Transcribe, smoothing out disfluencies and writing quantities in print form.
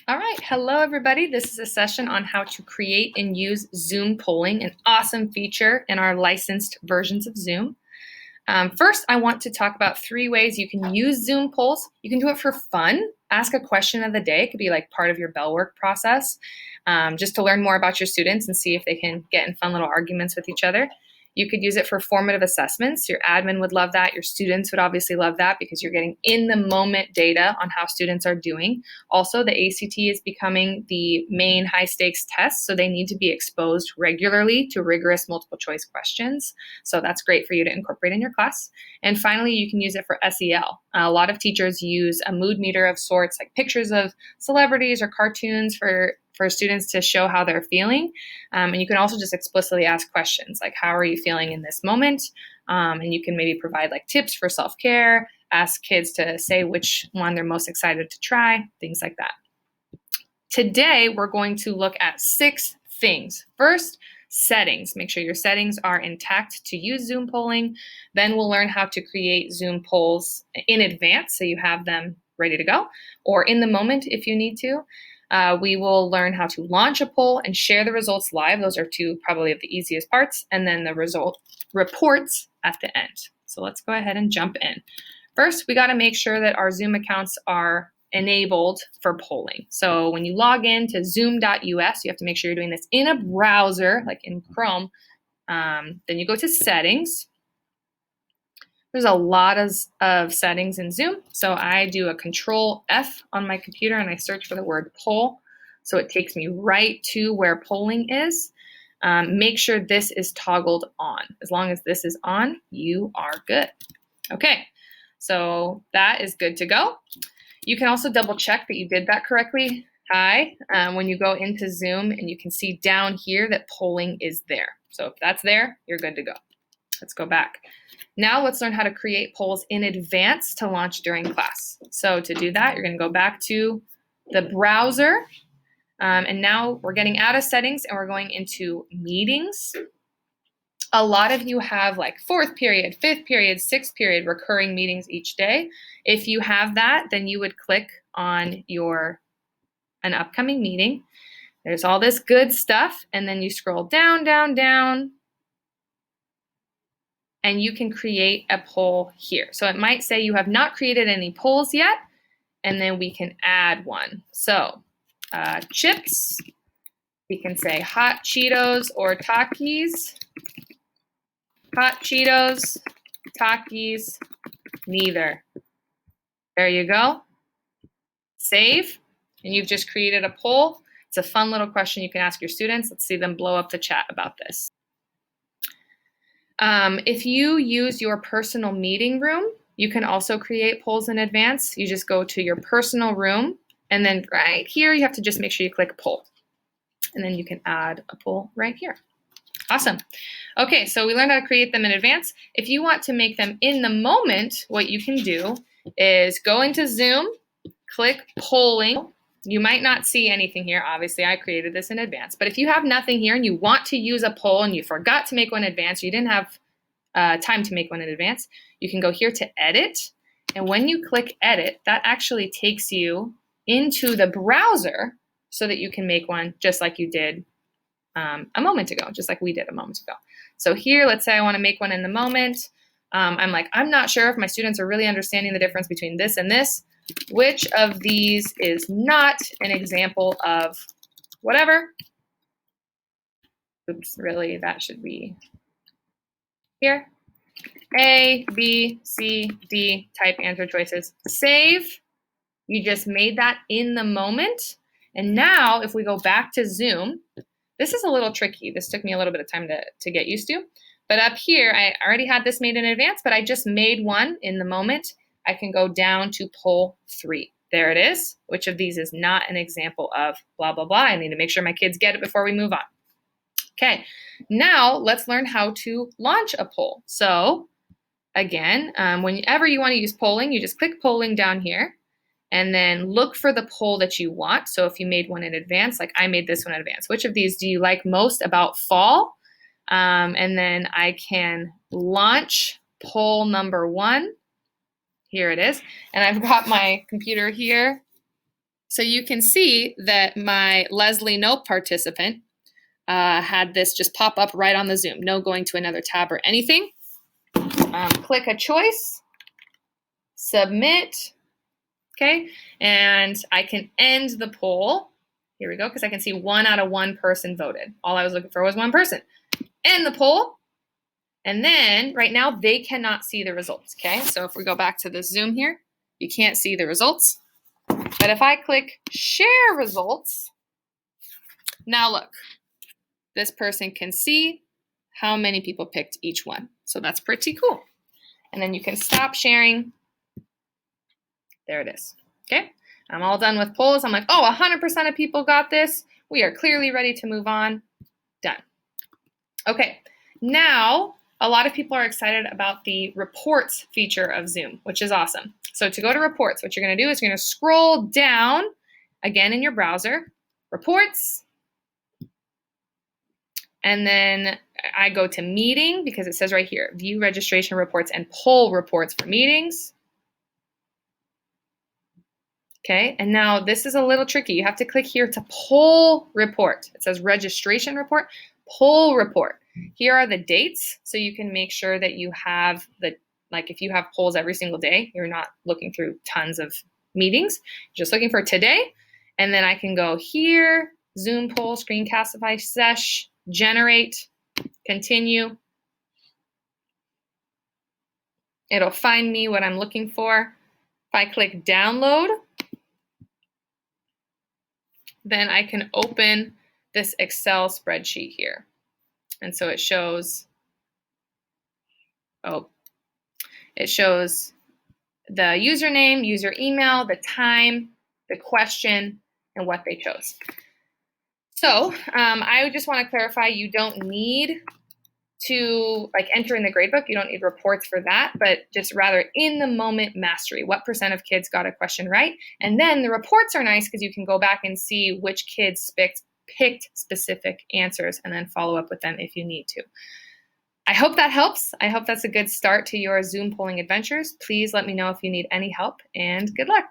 All right, hello everybody. This is a session on how to create and use Zoom polling, an awesome feature in our licensed versions of Zoom. First, I want to talk about 3 ways you can use Zoom polls. You can do it for fun. Ask a question of the day. It could be like part of your bell work process, just to learn more about your students and see if they can get in fun little arguments with each other. You could use it for formative assessments. Your admin would love that. Your students would obviously love that because you're getting in the moment data on how students are doing. Also, the ACT is becoming the main high stakes test, so they need to be exposed regularly to rigorous multiple choice questions. So that's great for you to incorporate in your class. And finally, you can use it for SEL. A lot of teachers use a mood meter of sorts, like pictures of celebrities or cartoons for students to show how they're feeling. And you can also just explicitly ask questions like, how are you feeling in this moment? And you can maybe provide like tips for self-care, ask kids to say which one they're most excited to try, things like that. Today, we're going to look at 6 things. First, settings. Make sure your settings are intact to use Zoom polling. Then we'll learn how to create Zoom polls in advance so you have them ready to go, or in the moment if you need to. We will learn how to launch a poll and share the results live. Those are 2 probably of the easiest parts, and then the result reports at the end. So let's go ahead and jump in. First, we got to make sure that our Zoom accounts are enabled for polling. So when you log in to zoom.us, you have to make sure you're doing this in a browser, like in Chrome. Then you go to settings. There's a lot of settings in Zoom. So I do a Control F on my computer and I search for the word poll. So it takes me right to where polling is. Make sure this is toggled on. As long as this is on, you are good. Okay, so that is good to go. You can also double check that you did that correctly. When you go into Zoom, and you can see down here that polling is there. So if that's there, you're good to go. Let's go back. Now let's learn how to create polls in advance to launch during class. So to do that, you're going to go back to the browser. And now we're getting out of settings and we're going into meetings. A lot of you have like 4th period, 5th period, 6th period recurring meetings each day. If you have that, then you would click on an upcoming meeting. There's all this good stuff, and then you scroll down, down, down, and you can create a poll here. So it might say you have not created any polls yet, and then we can add one. So chips, we can say hot Cheetos or Takis. Hot Cheetos, Takis, neither. There you go. Save, and you've just created a poll. It's a fun little question you can ask your students. Let's see them blow up the chat about this. If you use your personal meeting room, you can also create polls in advance. You just go to your personal room, and then right here, you have to just make sure you click poll. And then you can add a poll right here. Awesome. Okay, so we learned how to create them in advance. If you want to make them in the moment, what you can do is go into Zoom, click polling. You might not see anything here. Obviously, I created this in advance. But if you have nothing here and you want to use a poll and you forgot to make one in advance, you didn't have time to make one in advance, you can go here to edit. And when you click edit, that actually takes you into the browser so that you can make one just like you did a moment ago, just like we did a moment ago. So here, let's say I want to make one in the moment. I'm not sure if my students are really understanding the difference between this and this. Which of these is not an example of whatever? Oops, really, that should be here. A, B, C, D, type answer choices. Save. You just made that in the moment. And now if we go back to Zoom, this is a little tricky. This took me a little bit of time to get used to. But up here, I already had this made in advance, but I just made one in the moment. I can go down to poll 3. There it is. Which of these is not an example of blah, blah, blah? I need to make sure my kids get it before we move on. Okay, now let's learn how to launch a poll. So again, whenever you want to use polling, you just click polling down here and then look for the poll that you want. So if you made one in advance, like I made this one in advance, which of these do you like most about fall? And then I can launch poll number 1. Here it is. And I've got my computer here So you can see that my Leslie Nope participant had this just pop up right on the Zoom. No going to another tab or anything. Click a choice, submit, okay? And I can end the poll. Here we go, because I can see 1 out of 1 person voted. All I was looking for was 1 person. End the poll. And then right now they cannot see the results, okay? So if we go back to the Zoom here, you can't see the results. But if I click share results, now look, this person can see how many people picked each one. So that's pretty cool. And then you can stop sharing. There it is, okay? I'm all done with polls. I'm like, oh, 100% of people got this. We are clearly ready to move on. Done. Okay, now a lot of people are excited about the reports feature of Zoom, which is awesome. So to go to reports, what you're gonna do is you're gonna scroll down again in your browser, reports, and then I go to meeting because it says right here, view registration reports and poll reports for meetings. Okay, and now this is a little tricky. You have to click here to poll report. It says registration report, poll report. Here are the dates, so you can make sure that you have the, like if you have polls every single day, you're not looking through tons of meetings, you're just looking for today. And then I can go here, Zoom poll, Screencastify sesh, generate, continue. It'll find me what I'm looking for. If I click download, then I can open this Excel spreadsheet here. And so it shows, it shows the username, user email, the time, the question, and what they chose. So I just want to clarify, you don't need to like enter in the gradebook. You don't need reports for that, but just rather in the moment mastery. What % of kids got a question right? And then the reports are nice because you can go back and see which kids picked specific answers and then follow up with them if you need to. I hope that helps. I hope that's a good start to your Zoom polling adventures. Please let me know if you need any help, and good luck.